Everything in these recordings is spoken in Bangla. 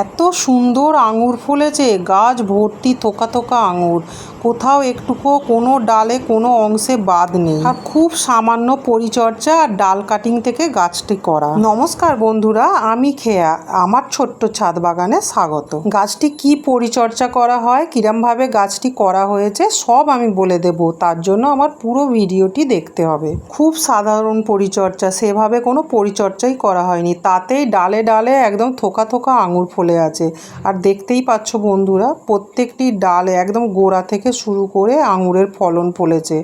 এত সুন্দর আঙুর ফলেছে, গাছ ভর্তি থোকা থোকা আঙুর, কোথাও একটুকু কোনো ডালে কোনো অংশে বাদ নেই। আর খুব সামান্য পরিচর্যা আর ডাল কাটিং থেকে গাছটি করা। নমস্কার বন্ধুরা, আমি খেয়া, আমার ছোট্ট ছাদ বাগানে স্বাগত। গাছটি কি পরিচর্যা করা হয়, কিরমভাবে গাছটি করা হয়েছে সব আমি বলে দেব, তার জন্য আমার পুরো ভিডিওটি দেখতে হবে। খুব সাধারণ পরিচর্যা, সেভাবে কোনো পরিচর্যাই করা হয়নি, তাতেই ডালে ডালে একদম থোকা থোকা আঙুর ফলে আছে। আর দেখতেই পাচ্ছ বন্ধুরা, প্রত্যেকটি ডালে একদম গোড়া থেকে শুরু করে আঙুরের ফলন ফলেছে।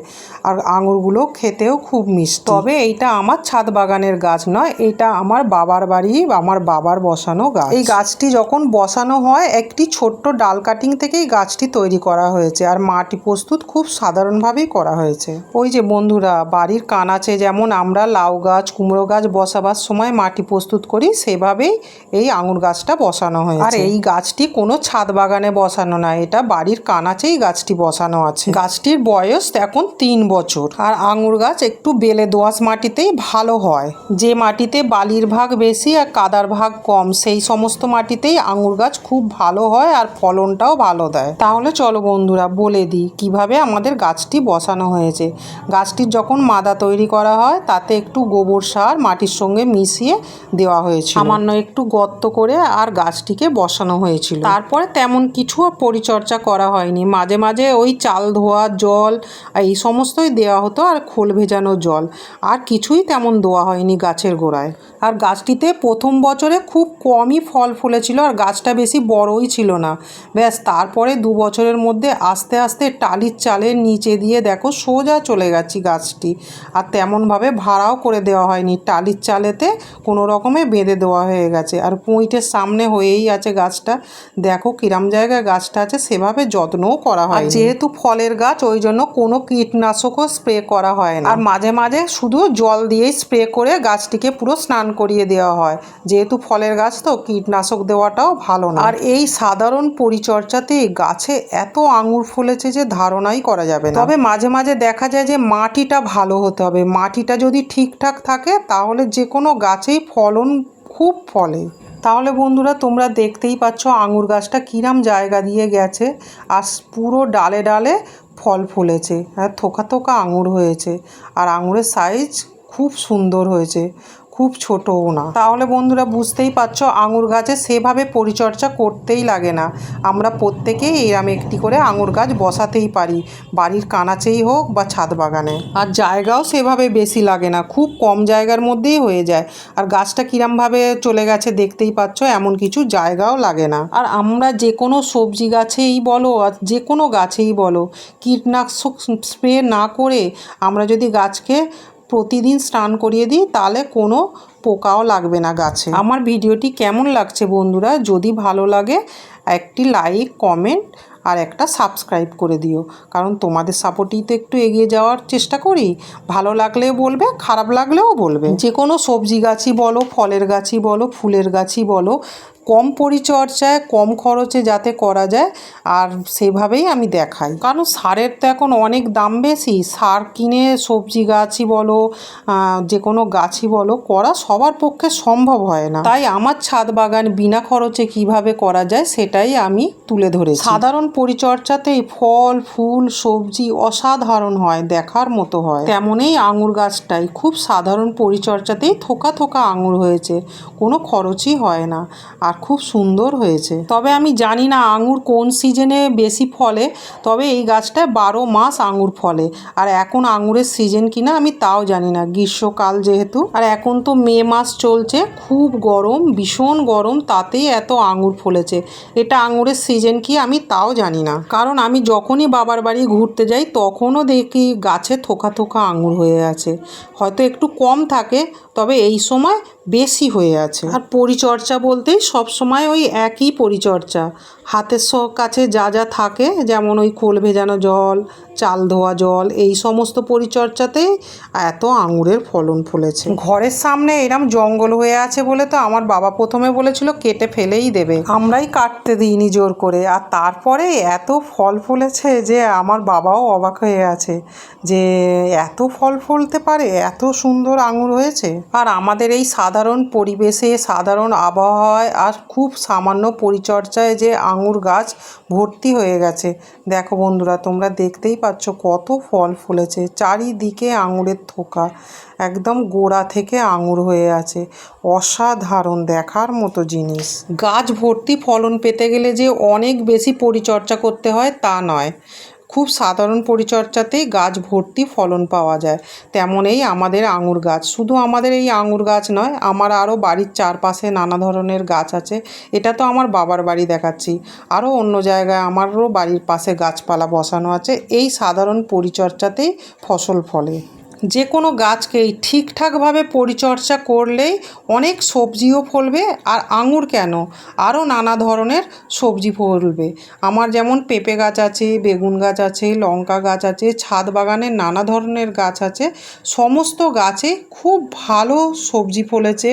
আর আঙুরগুলো খেতেও খুব মিষ্টি। তবে এইটা আমার ছাদ বাগানের গাছ নয়, এটা আমার বাবার বাড়ি, আমার বাবার বসানো গাছ। এই গাছটি যখন বসানো হয় একটি ছোট্ট ডাল কাটিং থেকেই গাছটি তৈরি করা হয়েছে। আর মাটি প্রস্তুত খুব সাধারণভাবেই করা হয়েছে। ওই যে বন্ধুরা, বাড়ির কানাচে যেমন আমরা লাউ গাছ কুমড়ো গাছ বসাবার সময় মাটি প্রস্তুত করি, সেভাবেই এই আঙুর গাছটা বসানো হয়েছে। আর এই গাছটি কোনো ছাদ বাগানে বসানো না, এটা বাড়ির কানাচেই গাছটি বসানো আছে। গাছটির বয়স এখন 3 বছর। আর আঙুর গাছ একটু বেলে দোআঁশ মাটিতেই ভালো হয়। যে মাটিতে বালির ভাগ বেশি আর কাদার ভাগ কম, সেই সমস্ত মাটিতেই আঙুর গাছ খুব ভালো হয় আর ফলনটাও ভালো দেয়। তাহলে চলো বন্ধুরা বলে দিই কিভাবে আমাদের গাছটি বসানো হয়েছে। গাছটির যখন মাদা তৈরি করা হয় তাতে একটু গোবর সার মাটির সঙ্গে মিশিয়ে দেওয়া হয়েছিল, সামান্য একটু গর্ত করে আর গাছটিকে বসানো হয়েছিল। তারপরে তেমন কিছু পরিচর্যা করা হয়নি, মাঝে মাঝে ওই চাল ধোয়া জল এই সমস্তই দেওয়া হতো আর খোল ভেজানো জল, আর কিছুই তেমন দেওয়া হয়নি গাছের গোড়ায়। আর গাছটিতে প্রথম বছরে খুব কমই ফল ফলেছিল আর গাছটা বেশি বড়ই ছিল না। ব্যাস তারপরে 2 বছরের মধ্যে আস্তে আস্তে টালির চালের নিচে দিয়ে দেখো সোজা চলে গেছি গাছটি। আর তেমনভাবে ভাড়াও করে দেওয়া হয়নি, টালির চালেতে কোনো রকমে বেঁধে দেওয়া হয়ে গেছে। আর পুঁইটের সামনে হয়েই আছে গাছটা, দেখো কিরম জায়গায় গাছটা আছে, সেভাবে যত্নও করা হয়। যেহেতু ফলের গাছ ওই জন্য কোনো কীটনাশকও স্প্রে করা হয় না। আর মাঝে মাঝে শুধু জল দিয়েই স্প্রে করে গাছটিকে পুরো স্নান করিয়ে দেওয়া হয়, যেহেতু ফলের গাছ তো কীটনাশক দেওয়াটাও ভালো না। আর এই সাধারণ পরিচর্যাতেই গাছে এত আঙুর ফলেছে যে ধারণাই করা যাবে না। তবে মাঝে মাঝে দেখা যায় যে মাটিটা ভালো হতে হবে, মাটিটা যদি ঠিকঠাক থাকে তাহলে যে কোনো গাছেই ফলন খুব ফলে। তাহলে বন্ধুরা তোমরা দেখতেই পাচ্ছ আঙুর গাছটা কিরম জায়গা দিয়ে গেছে, আর পুরো ডালে ডালে ফল ফলেছে, আর থোকা থোকা আঙুর হয়েছে। আর আঙুরের সাইজ খুব সুন্দর হয়েছে, খুব ছোটও না। তাহলে বন্ধুরা বুঝতেই পারছো আঙুর গাছে সেভাবে পরিচর্যা করতেই লাগে না। আমরা প্রত্যেকেই এরম একটি করে আঙুর গাছ বসাতেই পারি, বাড়ির কানাচেই হোক বা ছাদ বাগানে। আর জায়গাও সেভাবে বেশি লাগে না, খুব কম জায়গার মধ্যেই হয়ে যায়। আর গাছটা কিরমভাবে চলে গেছে দেখতেই পাচ্ছ, এমন কিছু জায়গাও লাগে না। আর আমরা যে কোনো সবজি গাছেই বলো আর যে কোনো গাছেই বলো, কীটনাশক স্প্রে না করে আমরা যদি গাছকে প্রতিদিন স্নান করিয়ে দিই তাহলে কোনো পোকাও লাগবে না গাছে। আমার ভিডিওটি কেমন লাগছে বন্ধুরা, যদি ভালো লাগে একটি লাইক কমেন্ট আর একটা সাবস্ক্রাইব করে দিও, কারণ তোমাদের সাপোর্টেই তো একটু এগিয়ে যাওয়ার চেষ্টা করি। ভালো লাগলেও বলবে, খারাপ লাগলেও বলবে। যে কোনো সবজি গাছই বলো, ফলের গাছই বলো, ফুলের গাছই বলো, কম পরিচর্যায় কম খরচে যাতে করা যায় আর সেভাবেই আমি দেখাই। কারণ সারের তো এখন অনেক দাম বেশি, সার কিনে সবজি গাছই বলো যে কোনো গাছই বলো করা সবার পক্ষে সম্ভব হয় না। তাই আমার ছাদ বাগান বিনা খরচে কিভাবে করা যায় সেটাই আমি তুলে ধরেছি। সাধারণ পরিচর্যাতেই ফল ফুল সবজি অসাধারণ হয়, দেখার মতো হয়। তেমনই আঙুর গাছটাই খুব সাধারণ পরিচর্যাতেই থোকা থোকা আঙুর হয়েছে, কোনো খরচই হয় না আর খুব সুন্দর হয়েছে। তবে আমি জানি না আঙুর কোন সিজনে বেশি ফলে, তবে এই গাছটায় 12 মাস আঙুর ফলে। আর এখন আঙুরের সিজন কিনা আমি তাও জানি না, গ্রীষ্মকাল যেহেতু। আর এখন তো মে মাস চলছে, খুব গরম, ভীষণ গরম, তাতেই এত আঙুর ফলেছে। এটা আঙুরের সিজন কি আমি তাও জানি না, কারণ আমি যখনই বাবার বাড়ি ঘুরতে যাই তখনও দেখি গাছে থোকা থোকা আঙুর হয়ে আছে। হয়তো একটু কম থাকে, তবে এই সময় বেশি হয়ে আছে। আর পরিচর্যা বলতেই সব সময় ওই একই পরিচর্যা, হাতের কাছে যা যা থাকে, যেমন ওই খোল ভেজানো জল, চাল ধোয়া জল, এই সমস্ত পরিচর্যাতেই এত আঙুরের ফলন ফলেছে। ঘরের সামনে এরম জঙ্গল হয়ে আছে বলে তো আমার বাবা প্রথমে বলেছিল কেটে ফেলেই দেবে, আমরাই কাটতে দিইনি জোর করে। আর তারপরে এত ফল ফলেছে যে আমার বাবাও অবাক হয়ে আছে যে এত ফল ফলতে পারে, এত সুন্দর আঙুর হয়েছে। আর আমাদের এই সাধারণ পরিবেশে, সাধারণ আবহাওয়ায় আর খুব সামান্য পরিচর্যায় যে আঙুর গাছ ভর্তি হয়ে গেছে। দেখো বন্ধুরা, তোমরা দেখতেই পাচ্ছ কত ফল ফলেছে, চারিদিকে আঙুরের থোকা, একদম গোড়া থেকে আঙুর হয়ে আছে। অসাধারণ, দেখার মতো জিনিস। গাছ ভর্তি ফলন পেতে গেলে যে অনেক বেশি পরিচর্যা করতে হয় তা নয়, খুব সাধারণ পরিচর্যাতেই গাছ ভর্তি ফলন পাওয়া যায়। তেমনই আমাদের আঙুর গাছ, শুধু আমাদের এই আঙুর গাছ নয়, আমার আরও বাড়ির চারপাশে নানা ধরনের গাছ আছে। এটা তো আমার বাবার বাড়ি দেখাচ্ছি, আরও অন্য জায়গায় আমারও বাড়ির পাশে গাছপালা বসানো আছে। এই সাধারণ পরিচর্যাতেই ফসল ফলে। যে কোনো গাছকেই ঠিকঠাকভাবে পরিচর্যা করলেই অনেক সবজিও ফলবে, আর আঙুর কেন, আরও নানা ধরনের সবজি ফলবে। আমার যেমন পেঁপে গাছ আছে, বেগুন গাছ আছে, লঙ্কা গাছ আছে, ছাদ বাগানে নানা ধরনের গাছ আছে। সমস্ত গাছে খুব ভালো সবজি ফলেছে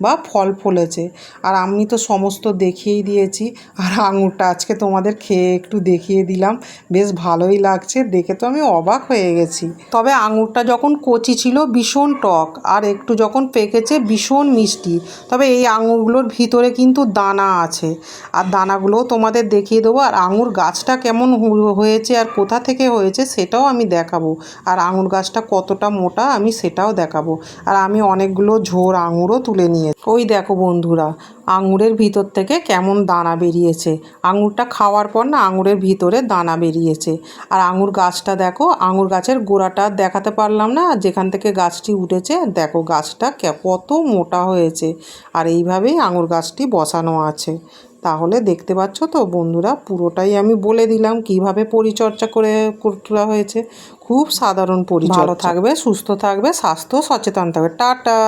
বা ফল ফলেছে। আর আমি তো সমস্ত দেখিয়েই দিয়েছি, আর আঙুরটা আজকে তোমাদের খেয়ে একটু দেখিয়ে দিলাম, বেশ ভালোই লাগছে দেখে, তো আমি অবাক হয়ে গেছি। তবে আঙুরটা যখন কচি ছিল ভীষণ টক, আর একটু যখন পেকেছে ভীষণ মিষ্টি। তবে এই আঙুরগুলোর ভিতরে কিন্তু দানা আছে, আর দানাগুলোও তোমাদের দেখিয়ে দেবো। আর আঙুর গাছটা কেমন হয়েছে আর কোথা থেকে হয়েছে সেটাও আমি দেখাবো। আর আঙুর গাছটা কতটা মোটা আমি সেটাও দেখাবো। আর আমি অনেকগুলো ঝোড় আঙুরও তুলে নিয়ে, ওই দেখো বন্ধুরা, আঙুরের ভিতর থেকে কেমন দানা বেরিয়েছে। আঙুরটা খাওয়ার পর না আঙুরের ভিতরে দানা বেরিয়েছে। আর আঙুর গাছটা দেখো, আঙুর গাছের গোড়াটা দেখাতে পারলাম না, যেখান থেকে গাছটি উঠেছে দেখো গাছটা কত মোটা হয়েছে। আর এইভাবেই আঙুর গাছটি বসানো আছে। তাহলে দেখতে পাচ্ছ তো বন্ধুরা, পুরোটাই আমি বলে দিলাম কিভাবে পরিচর্যা করা হয়েছে। খুব সাধারণ পরিচর্যা। ভালো থাকবে, সুস্থ থাকবে, স্বাস্থ্য সচেতন থাকবে। টাটা।